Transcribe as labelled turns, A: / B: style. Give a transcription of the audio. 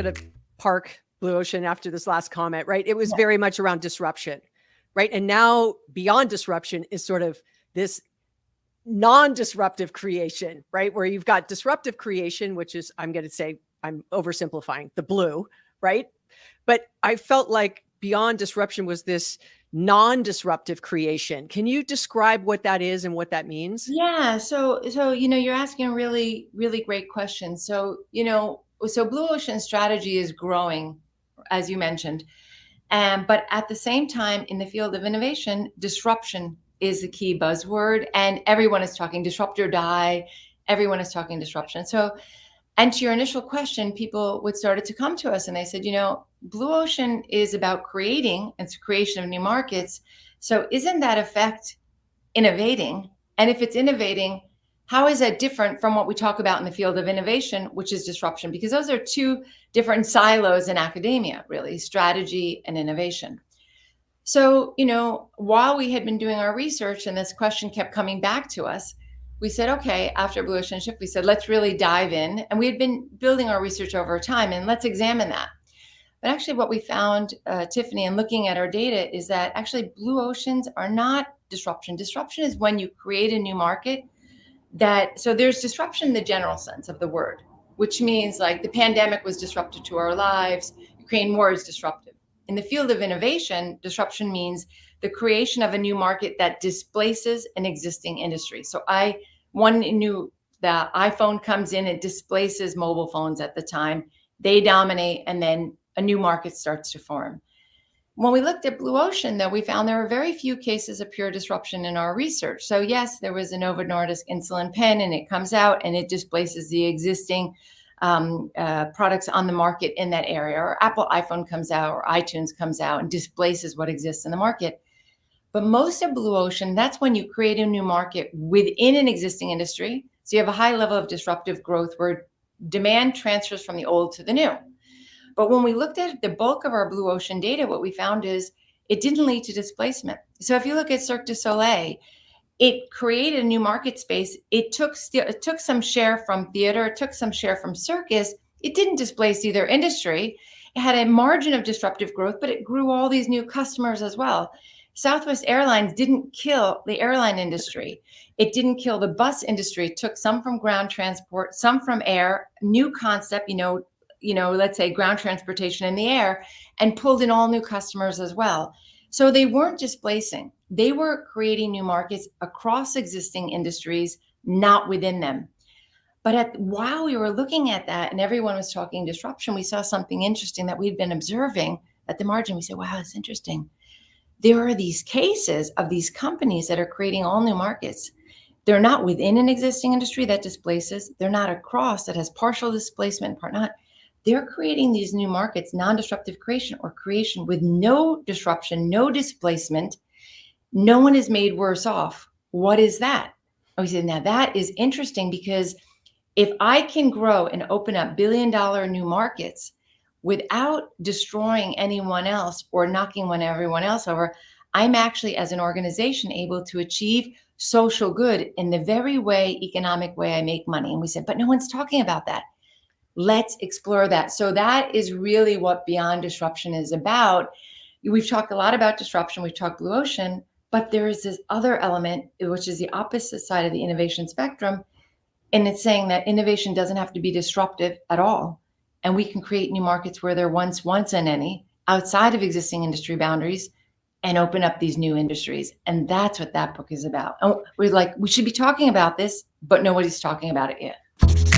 A: going to park Blue Ocean after this last comment, right? It was
B: Yeah.
A: very much around disruption, right? And now beyond disruption is sort of this non-disruptive creation, right? Where you've got disruptive creation, which is, I'm going to say, I'm oversimplifying, the blue, right? But I felt like beyond disruption was this non-disruptive creation. Can you describe what that is and what that means?
B: Yeah. So, you're asking a really, really great question. So, Blue Ocean strategy is growing, as you mentioned. But at the same time, in the field of innovation, disruption is the key buzzword, and everyone is talking disrupt or die. Everyone is talking disruption. So, and to your initial question, people would started to come to us and they said, Blue Ocean is about creating, it's creation of new markets. So isn't that effect innovating? And if it's innovating, how is that different from what we talk about in the field of innovation, which is disruption? Because those are two different silos in academia, really, strategy and innovation. So, while we had been doing our research and this question kept coming back to us, we said, okay, after Blue Ocean Shift, we said, let's really dive in. And we had been building our research over time, and let's examine that. But actually what we found, Tiffani, and looking at our data is that actually blue oceans are not disruption. Disruption is when you create a new market so there's disruption in the general sense of the word, which means like the pandemic was disruptive to our lives. Ukraine war is disruptive. In the field of innovation, disruption means the creation of a new market that displaces an existing industry. So one knew that iPhone comes in, it displaces mobile phones at the time. They dominate, and then a new market starts to form. When we looked at Blue Ocean, though, we found there were very few cases of pure disruption in our research. So yes, there was a Novo Nordisk insulin pen, and it comes out and it displaces the existing products on the market in that area. Or Apple iPhone comes out, or iTunes comes out and displaces what exists in the market. But most of Blue Ocean, that's when you create a new market within an existing industry. So you have a high level of disruptive growth where demand transfers from the old to the new. But when we looked at the bulk of our Blue Ocean data, what we found is it didn't lead to displacement. So if you look at Cirque du Soleil, it created a new market space. It took some share from theater, it took some share from circus. It didn't displace either industry. It had a margin of disruptive growth, but it grew all these new customers as well. Southwest Airlines didn't kill the airline industry. It didn't kill the bus industry. It took some from ground transport, some from air, new concept, let's say ground transportation in the air, and pulled in all new customers as well. So they weren't displacing. They were creating new markets across existing industries, not within them. But while we were looking at that and everyone was talking disruption, we saw something interesting that we'd been observing at the margin. We said, wow, that's interesting. There are these cases of these companies that are creating all new markets. They're not within an existing industry that displaces. They're not across that has partial displacement, part not. They're creating these new markets, non-disruptive creation or creation with no disruption, no displacement. No one is made worse off. What is that? And we said, now that is interesting because if I can grow and open up billion-dollar new markets without destroying anyone else or knocking everyone else over, I'm actually, as an organization, able to achieve social good in the very economic way I make money. And we said, but no one's talking about that. Let's explore that. So that is really what Beyond Disruption is about. We've talked a lot about disruption. We've talked Blue Ocean, but there is this other element, which is the opposite side of the innovation spectrum. And it's saying that innovation doesn't have to be disruptive at all. And we can create new markets where there once wasn't any outside of existing industry boundaries and open up these new industries. And that's what that book is about. And we're like, we should be talking about this, but nobody's talking about it yet.